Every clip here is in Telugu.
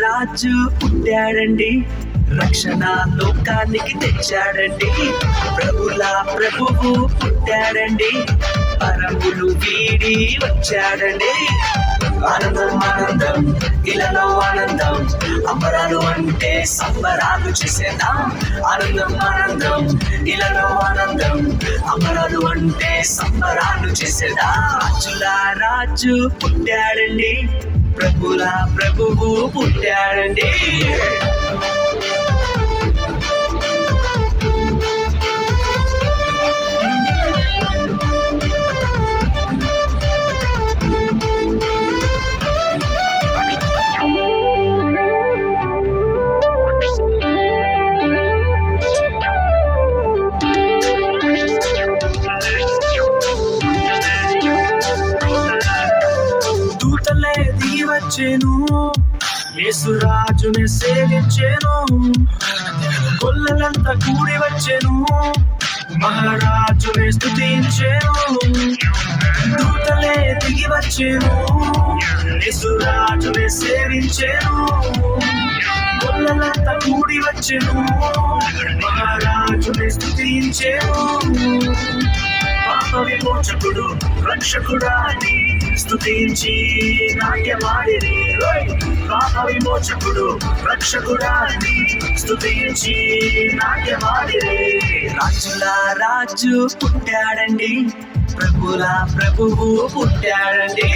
రాజు పుట్టాడండి, రక్షణ లోకానికి తెచ్చాడండి. ప్రభువు పుట్టాడండి, పరములు వీడి వచ్చాడండి. ఆనందం ఆనందం ఇలలో ఆనందం, అంబరాలు అంటే సంబరాలు చేసేద్దాం. ఆనందం ఆనందం ఇలలో ఆనందం, అంబరాలు అంటే సంబరాలు చేసేద్దాం. రాజు పుట్టాడండి, ప్రభువు పుట్టాడండి. దూతలే దిగి వచ్చేను, యేసురాజుని సేవించేను. కొల్లలంతా కూడి వచ్చేను, మహారాజుని స్తుతించేను. దూతలే దిగి వచ్చేను, యేసురాజుని సేవించేను. కొల్లలంతా కూడి వచ్చేను, మహారాజుని స్తుతించేను. పాప విమోచకుడు రక్షకుడాని స్తుతించి నాట్యమాడిరి. పాప విమోచకుడు రక్షకుడాని స్తుతించి నాట్యమాడిరి. రాజు పుట్టాడండి, ప్రభువు పుట్టాడండి.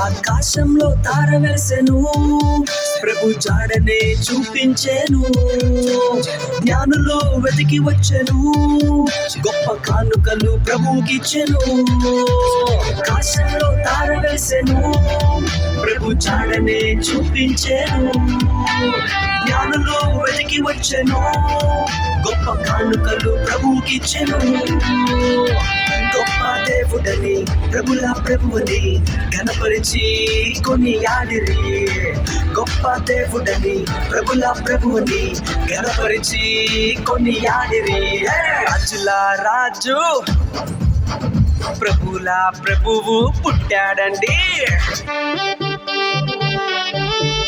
ఆకాశంలో తార వెలిసెను, ప్రభు జాడనే చూపించెను. జ్ఞానులు వెతికి వచ్చెను, గొప్ప కానుకలు ప్రభుకిచ్చెను. ఆకాశంలో తార వెలిసెను, ప్రభు జాడనే చూపించెను. జ్ఞానులు వెతికి వచ్చెను, గొప్ప కానుకలు ప్రభుకిచ్చెను. గొప్ప దేవుడని ప్రభువుని ఘనపరిచి కొనియాడిరి. గొప్ప దేవుడని ప్రభువుని ఘనపరిచి కొనియాడిరి. రాజు ప్రభువు పుట్టాడండి.